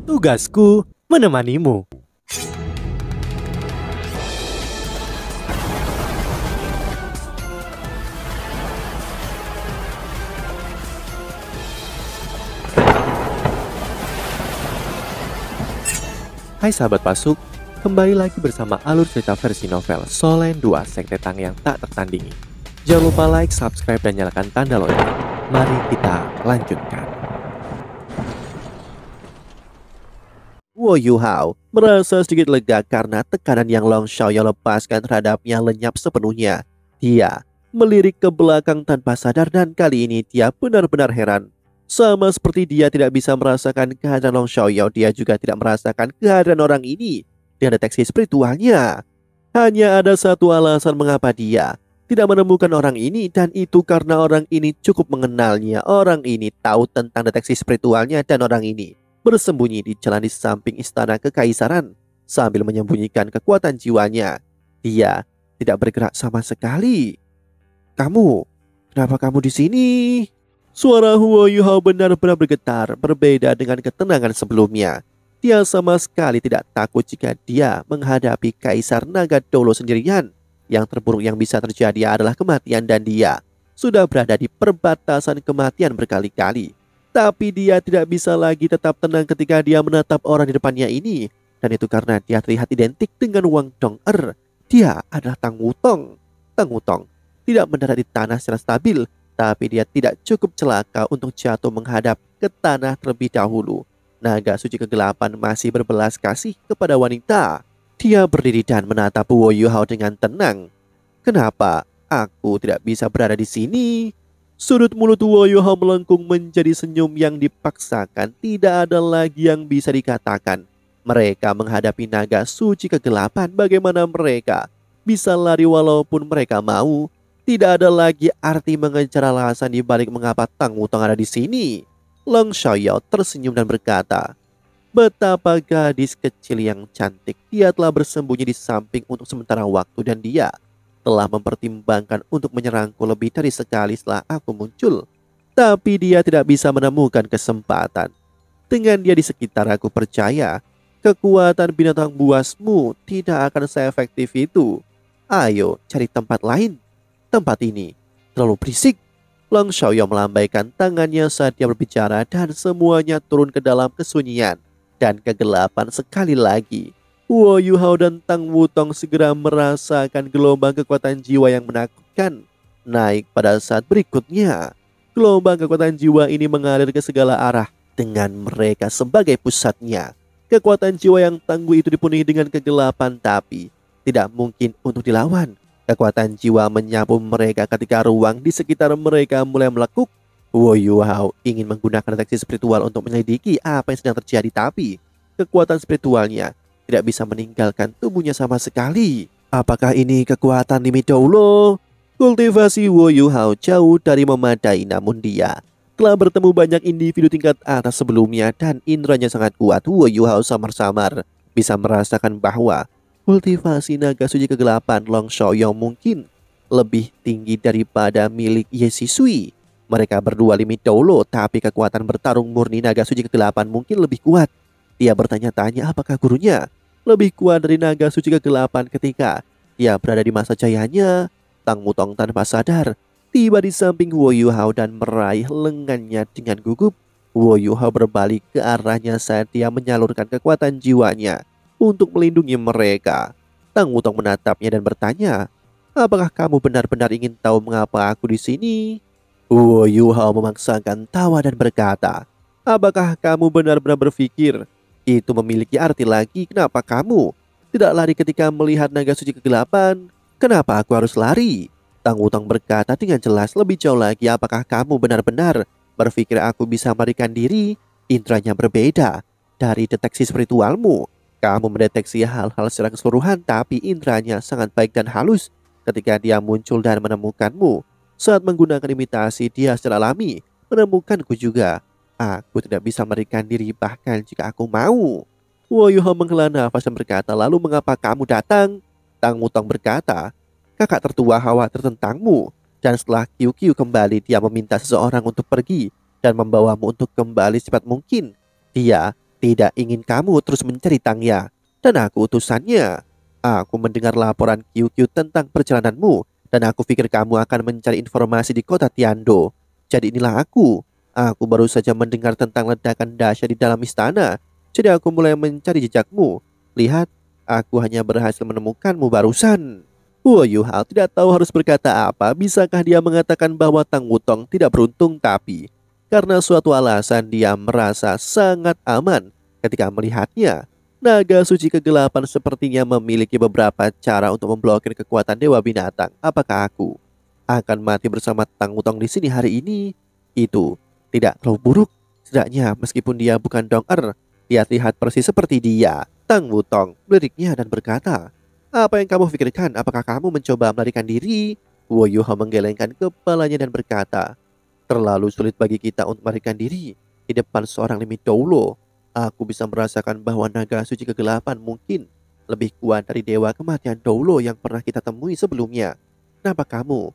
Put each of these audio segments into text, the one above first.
Tugasku menemanimu. Hai sahabat Pasuk, kembali lagi bersama alur cerita versi novel Solen 2 Sekte Tang yang tak tertandingi. Jangan lupa like, subscribe, dan nyalakan tanda lonceng. Mari kita lanjutkan. Wo Yuhao merasa sedikit lega karena tekanan yang Long Xiaoyao lepaskan terhadapnya lenyap sepenuhnya. Dia melirik ke belakang tanpa sadar dan kali ini dia benar-benar heran. Sama seperti dia tidak bisa merasakan kehadiran Long Xiaoyao, dia juga tidak merasakan kehadiran orang ini dengan deteksi spiritualnya. Hanya ada satu alasan mengapa dia tidak menemukan orang ini, dan itu karena orang ini cukup mengenalnya. Orang ini tahu tentang deteksi spiritualnya dan orang ini bersembunyi di jalan di samping istana kekaisaran sambil menyembunyikan kekuatan jiwanya. Dia tidak bergerak sama sekali. Kenapa kamu di sini? Suara Huo Yuhao benar-benar bergetar, berbeda dengan ketenangan sebelumnya. Dia sama sekali tidak takut jika dia menghadapi Kaisar Naga Dolo sendirian. Yang terburuk yang bisa terjadi adalah kematian, dan dia sudah berada di perbatasan kematian berkali-kali. Tapi dia tidak bisa lagi tetap tenang ketika dia menatap orang di depannya ini. Dan itu karena dia terlihat identik dengan Wang Dong-er. Dia adalah Tang Wutong. Tang Wutong tidak mendarat di tanah secara stabil, tapi dia tidak cukup celaka untuk jatuh menghadap ke tanah terlebih dahulu. Naga suci kegelapan masih berbelas kasih kepada wanita. Dia berdiri dan menatap Wo Yuhao dengan tenang. Kenapa aku tidak bisa berada di sini? Sudut mulut Wo Yuhao melengkung menjadi senyum yang dipaksakan. Tidak ada lagi yang bisa dikatakan. Mereka menghadapi naga suci kegelapan. Bagaimana mereka bisa lari walaupun mereka mau? Tidak ada lagi arti mengejar alasan di balik mengapa Tang Wutong ada di sini. Long Xiaoyao tersenyum dan berkata, betapa gadis kecil yang cantik. Dia telah bersembunyi di samping untuk sementara waktu, dan dia telah mempertimbangkan untuk menyerangku lebih dari sekali setelah aku muncul. Tapi dia tidak bisa menemukan kesempatan. Dengan dia di sekitar, aku percaya kekuatan binatang buasmu tidak akan seefektif itu. Ayo cari tempat lain. Tempat ini terlalu berisik. Long Xiaoyao melambaikan tangannya saat dia berbicara, dan semuanya turun ke dalam kesunyian dan kegelapan sekali lagi. Wo Yuhao dan Tang Wutong segera merasakan gelombang kekuatan jiwa yang menakutkan naik pada saat berikutnya. Gelombang kekuatan jiwa ini mengalir ke segala arah dengan mereka sebagai pusatnya. Kekuatan jiwa yang tangguh itu dipenuhi dengan kegelapan, tapi tidak mungkin untuk dilawan. Kekuatan jiwa menyapu mereka ketika ruang di sekitar mereka mulai melekuk. Wo Yuhao ingin menggunakan deteksi spiritual untuk menyelidiki apa yang sedang terjadi, tapi kekuatan spiritualnya tidak bisa meninggalkan tubuhnya sama sekali. Apakah ini kekuatan limit Doulo? Kultivasi Wo Yuhao jauh dari memadai, namun dia telah bertemu banyak individu tingkat atas sebelumnya dan indranya sangat kuat. Wo Yuhao samar-samar bisa merasakan bahwa kultivasi naga suci kegelapan Long Xiaoyao mungkin lebih tinggi daripada milik Ye Shisui. Mereka berdua limit Doulo, tapi kekuatan bertarung murni naga suci kegelapan mungkin lebih kuat. Dia bertanya-tanya apakah gurunya lebih kuat dari naga suci kegelapan ketika dia berada di masa jayanya. Tang Wutong tanpa sadar tiba di samping Wo Yuhao dan meraih lengannya dengan gugup. Wo Yuhao berbalik ke arahnya saat dia menyalurkan kekuatan jiwanya untuk melindungi mereka. Tang Wutong menatapnya dan bertanya, apakah kamu benar-benar ingin tahu mengapa aku di sini? Wo Yuhao memaksakan tawa dan berkata, apakah kamu benar-benar berpikir itu memiliki arti lagi? Kenapa kamu tidak lari ketika melihat naga suci kegelapan? Kenapa aku harus lari? Tang Wutong berkata dengan jelas, lebih jauh lagi, apakah kamu benar-benar berpikir aku bisa melarikan diri? Indranya berbeda dari deteksi spiritualmu. Kamu mendeteksi hal-hal secara keseluruhan, tapi indranya sangat baik dan halus. Ketika dia muncul dan menemukanmu saat menggunakan imitasi, dia secara alami menemukanku juga. Aku tidak bisa melarikan diri bahkan jika aku mau. Wo Yuhao menghela nafas dan berkata, lalu mengapa kamu datang? Tang Wutong berkata, kakak tertua khawatir tentangmu. Dan setelah Qiu kembali, dia meminta seseorang untuk pergi dan membawamu untuk kembali secepat mungkin. Dia tidak ingin kamu terus mencari Tangya. Dan aku utusannya. Aku mendengar laporan QQ tentang perjalananmu, dan aku pikir kamu akan mencari informasi di kota Tiando. Jadi inilah aku. Aku baru saja mendengar tentang ledakan dahsyat di dalam istana. Jadi aku mulai mencari jejakmu. Lihat, aku hanya berhasil menemukanmu barusan. Huo Yuhao tidak tahu harus berkata apa. Bisakah dia mengatakan bahwa Tang Wutong tidak beruntung, tapi karena suatu alasan dia merasa sangat aman ketika melihatnya. Naga suci kegelapan sepertinya memiliki beberapa cara untuk memblokir kekuatan dewa binatang. Apakah aku akan mati bersama Tang Wutong di sini hari ini? Itu tidak terlalu buruk. Setidaknya meskipun dia bukan Dong Er, lihat-lihat persis seperti dia. Tang Wutong meliriknya dan berkata, apa yang kamu pikirkan? Apakah kamu mencoba melarikan diri? Wo Yuha menggelengkan kepalanya dan berkata, terlalu sulit bagi kita untuk melarikan diri di depan seorang limit Doulo. Aku bisa merasakan bahwa naga suci kegelapan mungkin lebih kuat dari dewa kematian Doulo yang pernah kita temui sebelumnya. Kenapa kamu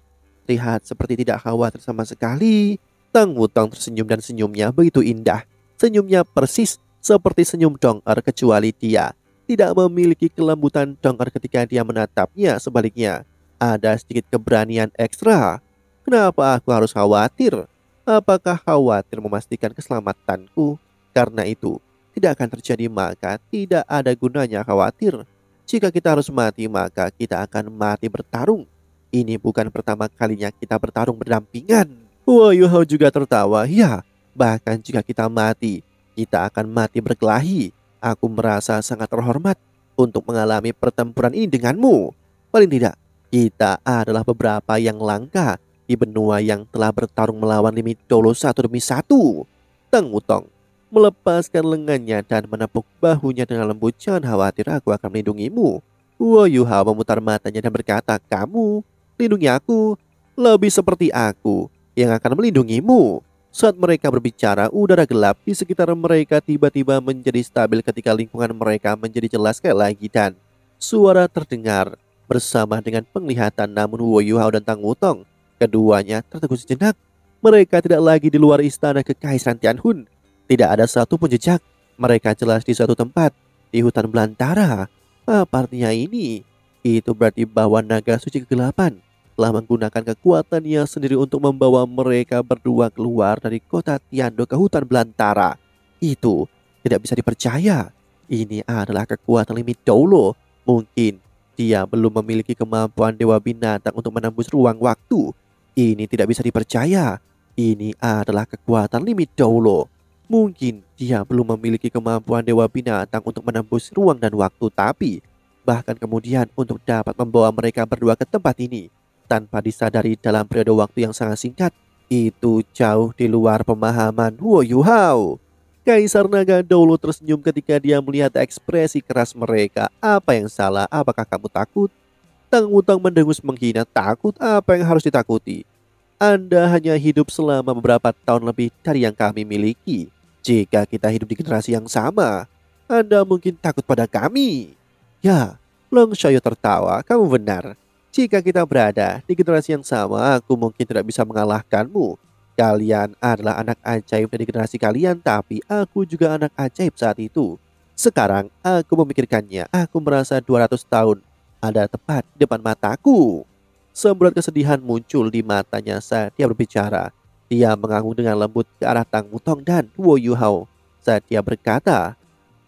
lihat seperti tidak khawatir sama sekali? Tang Wutong tersenyum dan senyumnya begitu indah. Senyumnya persis seperti senyum Dong Er, kecuali dia tidak memiliki kelembutan Dong Er ketika dia menatapnya. Sebaliknya, ada sedikit keberanian ekstra. Kenapa aku harus khawatir? Apakah khawatir memastikan keselamatanku? Karena itu tidak akan terjadi, maka tidak ada gunanya khawatir. Jika kita harus mati, maka kita akan mati bertarung. Ini bukan pertama kalinya kita bertarung berdampingan. Wo Yuhao juga tertawa. Ya, bahkan jika kita mati, kita akan mati berkelahi. Aku merasa sangat terhormat untuk mengalami pertempuran ini denganmu. Paling tidak, kita adalah beberapa yang langka di benua yang telah bertarung melawan limit Doulo satu demi satu. Tang Wutong melepaskan lengannya dan menepuk bahunya dengan lembut. Jangan khawatir, aku akan melindungimu. Wo Yuhao memutar matanya dan berkata, kamu lindungi aku? Lebih seperti aku yang akan melindungimu. Saat mereka berbicara, udara gelap di sekitar mereka tiba-tiba menjadi stabil ketika lingkungan mereka menjadi jelas sekali lagi, dan suara terdengar bersama dengan penglihatan. Namun Wo Yuhao dan Tang Wutong, keduanya tertegun sejenak. Mereka tidak lagi di luar istana Kekaisaran Tianhun. Tidak ada satupun jejak. Mereka jelas di suatu tempat di hutan belantara. Apa artinya ini? Itu berarti bahwa naga suci kegelapan telah menggunakan kekuatannya sendiri untuk membawa mereka berdua keluar dari kota Tiando ke hutan belantara. Itu tidak bisa dipercaya. Ini adalah kekuatan limit Doulo. Mungkin dia belum memiliki kemampuan dewa binatang untuk menembus ruang waktu. Ini tidak bisa dipercaya. Ini adalah kekuatan limit Doulo. Mungkin dia belum memiliki kemampuan dewa binatang untuk menembus ruang dan waktu, tapi bahkan kemudian untuk dapat membawa mereka berdua ke tempat ini tanpa disadari dalam periode waktu yang sangat singkat, itu jauh di luar pemahaman Wo Yuhao. Kaisar Naga Doulo tersenyum ketika dia melihat ekspresi keras mereka. Apa yang salah? Apakah kamu takut? Tang Wutong mendengus menghina. Takut? Apa yang harus ditakuti? Anda hanya hidup selama beberapa tahun lebih dari yang kami miliki. Jika kita hidup di generasi yang sama, Anda mungkin takut pada kami. Ya, Long Xiaoyu tertawa. Kamu benar. Jika kita berada di generasi yang sama, aku mungkin tidak bisa mengalahkanmu. Kalian adalah anak ajaib dari generasi kalian, tapi aku juga anak ajaib saat itu. Sekarang aku memikirkannya, aku merasa 200 tahun ada tepat di depan mataku. Semburat kesedihan muncul di matanya saat dia berbicara. Dia mengangguk dengan lembut ke arah Tang Wutong dan Wo Yuhao saat dia berkata,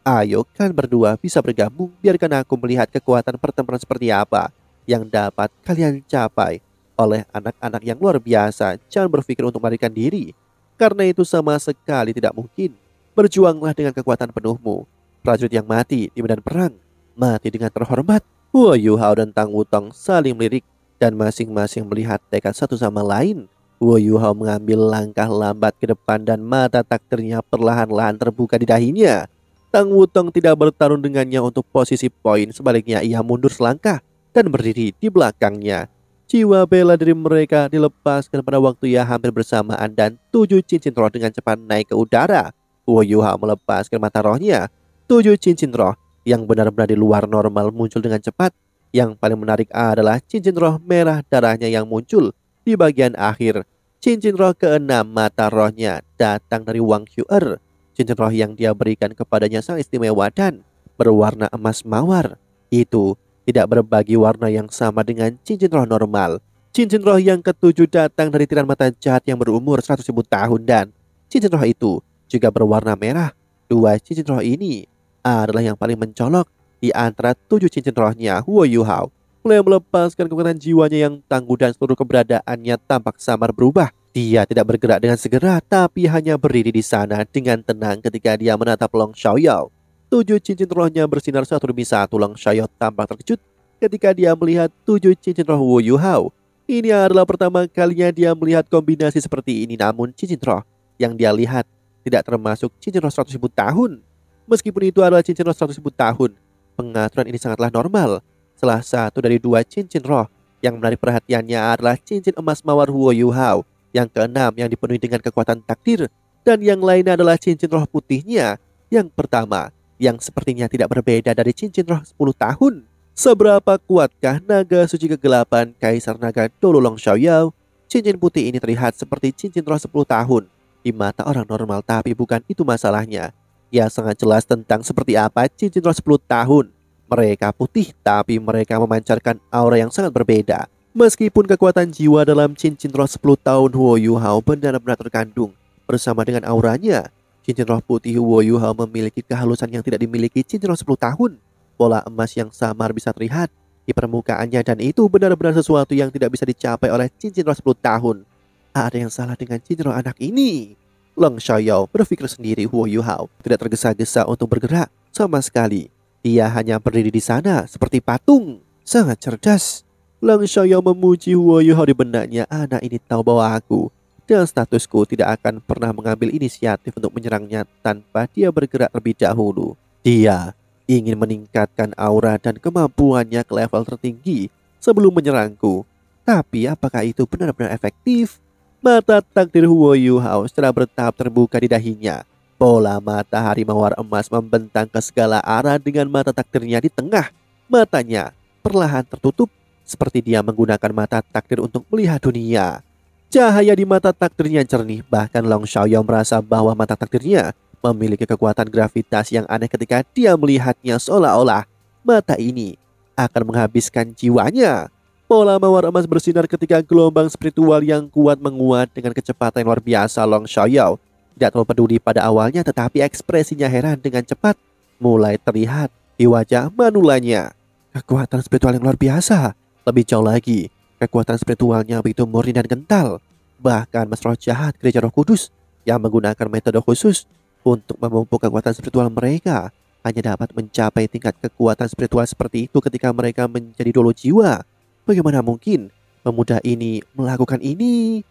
ayo kan berdua bisa bergabung, biarkan aku melihat kekuatan pertempuran seperti apa yang dapat kalian capai oleh anak-anak yang luar biasa. Jangan berpikir untuk melarikan diri, karena itu sama sekali tidak mungkin. Berjuanglah dengan kekuatan penuhmu. Prajurit yang mati di medan perang mati dengan terhormat. Wo Yuhao dan Tang Wutong saling melirik dan masing-masing melihat tekad satu sama lain. Wo Yuhao mengambil langkah lambat ke depan dan mata takdirnya perlahan-lahan terbuka di dahinya. Tang Wutong tidak bertarung dengannya untuk posisi poin, sebaliknya ia mundur selangkah dan berdiri di belakangnya. Jiwa bela diri mereka dilepaskan pada waktu yang hampir bersamaan dan 7 cincin roh dengan cepat naik ke udara. Wo Yuhao melepaskan mata rohnya. 7 cincin roh yang benar-benar di luar normal muncul dengan cepat. Yang paling menarik adalah cincin roh merah darahnya yang muncul di bagian akhir. Cincin roh ke-6 mata rohnya datang dari Wang Huer. Cincin roh yang dia berikan kepadanya sangat istimewa dan berwarna emas mawar. Itu tidak berbagi warna yang sama dengan cincin roh normal. Cincin roh yang ketujuh datang dari tiran mata jahat yang berumur 100.000 tahun dan cincin roh itu juga berwarna merah. Dua cincin roh ini adalah yang paling mencolok di antara 7 cincin rohnya Huo Yuhao. Mulai melepaskan kekuatan jiwanya yang tangguh dan seluruh keberadaannya tampak samar berubah. Dia tidak bergerak dengan segera, tapi hanya berdiri di sana dengan tenang ketika dia menatap Long Xiaoyao. 7 cincin rohnya bersinar satu demi satu. Long Xiaoyao tampak terkejut ketika dia melihat 7 cincin roh Huo Yuhao. Ini adalah pertama kalinya dia melihat kombinasi seperti ini, namun cincin roh yang dia lihat tidak termasuk cincin roh 100.000 tahun. Meskipun itu adalah cincin roh 100.000 tahun, pengaturan ini sangatlah normal. Salah satu dari 2 cincin roh yang menarik perhatiannya adalah cincin emas mawar Huo Yuhao yang keenam yang dipenuhi dengan kekuatan takdir, dan yang lainnya adalah cincin roh putihnya yang pertama yang sepertinya tidak berbeda dari cincin roh 10 tahun. Seberapa kuatkah naga suci kegelapan Kaisar Naga Dolo Long Xiaoyao? Cincin putih ini terlihat seperti cincin roh 10 tahun di mata orang normal, tapi bukan itu masalahnya. Ia sangat jelas tentang seperti apa cincin roh 10 tahun. Mereka putih, tapi mereka memancarkan aura yang sangat berbeda. Meskipun kekuatan jiwa dalam cincin roh 10 tahun Huo Yuhao benar-benar terkandung bersama dengan auranya, cincin roh putih Huo Yuhao memiliki kehalusan yang tidak dimiliki cincin roh 10 tahun. Pola emas yang samar bisa terlihat di permukaannya, dan itu benar-benar sesuatu yang tidak bisa dicapai oleh cincin roh 10 tahun. Ada yang salah dengan cincin roh anak ini. Long Xiaoyao berpikir sendiri. Huo Yuhao tidak tergesa-gesa untuk bergerak sama sekali. Dia hanya berdiri di sana seperti patung. Sangat cerdas. Long Xiaoyao memuji Huo Yuhao di benaknya. Anak ini tahu bahwa aku dan statusku tidak akan pernah mengambil inisiatif untuk menyerangnya tanpa dia bergerak terlebih dahulu. Dia ingin meningkatkan aura dan kemampuannya ke level tertinggi sebelum menyerangku. Tapi apakah itu benar-benar efektif? Mata takdir Huo Yuhao secara bertahap terbuka di dahinya. Bola matahari mawar emas membentang ke segala arah dengan mata takdirnya di tengah. Matanya perlahan tertutup seperti dia menggunakan mata takdir untuk melihat dunia. Cahaya di mata takdirnya jernih, bahkan Long Xiaoyao merasa bahwa mata takdirnya memiliki kekuatan gravitasi yang aneh ketika dia melihatnya, seolah-olah mata ini akan menghabiskan jiwanya. Pola mawar emas bersinar ketika gelombang spiritual yang kuat menguat dengan kecepatan yang luar biasa. Long Xiaoyao tidak terlalu peduli pada awalnya, tetapi ekspresinya heran dengan cepat mulai terlihat di wajah manulanya. Kekuatan spiritual yang luar biasa. Lebih jauh lagi, kekuatan spiritualnya begitu murni dan kental. Bahkan Mas Roh Jahat Gereja Roh Kudus yang menggunakan metode khusus untuk memupuk kekuatan spiritual mereka hanya dapat mencapai tingkat kekuatan spiritual seperti itu ketika mereka menjadi dolo jiwa. Bagaimana mungkin pemuda ini melakukan ini?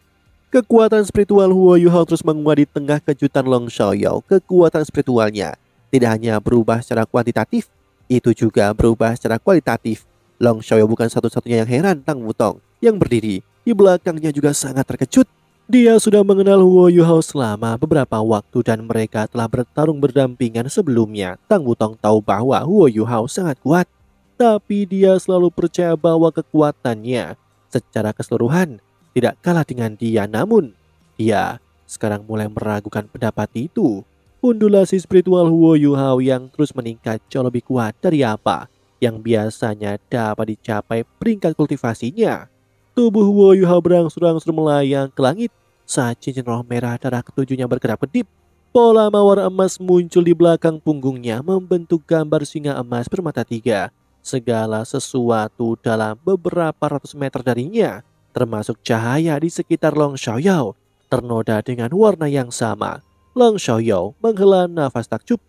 Kekuatan spiritual Huo Yuhao terus menguat di tengah kejutan Long Xiaoyao. Kekuatan spiritualnya tidak hanya berubah secara kuantitatif, itu juga berubah secara kualitatif. Long Xiaoyao bukan satu-satunya yang heran. Tang Wutong yang berdiri di belakangnya juga sangat terkejut. Dia sudah mengenal Huo Yuhao selama beberapa waktu dan mereka telah bertarung berdampingan sebelumnya. Tang Wutong tahu bahwa Huo Yuhao sangat kuat, tapi dia selalu percaya bahwa kekuatannya secara keseluruhan tidak kalah dengan dia. Namun dia sekarang mulai meragukan pendapat itu. Undulasi spiritual Huo Yuhao yang terus meningkat jauh lebih kuat dari apa yang biasanya dapat dicapai peringkat kultivasinya. Tubuh Huo Yuhao berangsur-angsur melayang ke langit saat cincin roh merah darah ketujuhnya berkedap-kedip. Pola mawar emas muncul di belakang punggungnya membentuk gambar singa emas bermata tiga. Segala sesuatu dalam beberapa ratus meter darinya, termasuk cahaya di sekitar Long Xiaoyao, ternoda dengan warna yang sama. Long Xiaoyao menghela nafas takjub.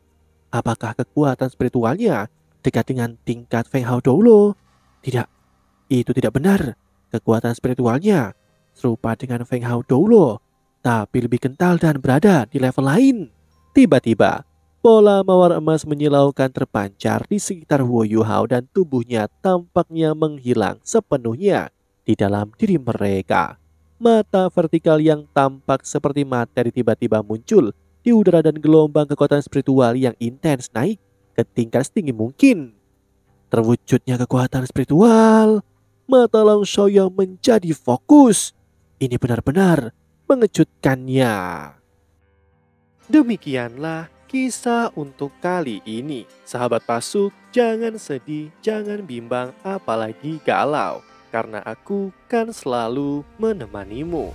Apakah kekuatan spiritualnya dekat dengan tingkat Feng Hao Doulo? Tidak, itu tidak benar. Kekuatan spiritualnya serupa dengan Feng Hao Doulo, tapi lebih kental dan berada di level lain. Tiba-tiba, pola mawar emas menyilaukan terpancar di sekitar Huo Yuhao dan tubuhnya tampaknya menghilang sepenuhnya di dalam diri mereka. Mata vertikal yang tampak seperti materi tiba-tiba muncul di udara dan gelombang kekuatan spiritual yang intens naik ke tingkat setinggi mungkin. Terwujudnya kekuatan spiritual. Mata Long Xiaoyao menjadi fokus. Ini benar-benar mengejutkannya. Demikianlah kisah untuk kali ini. Sahabat Pasuk, jangan sedih, jangan bimbang, apalagi galau. Karena aku kan selalu menemanimu.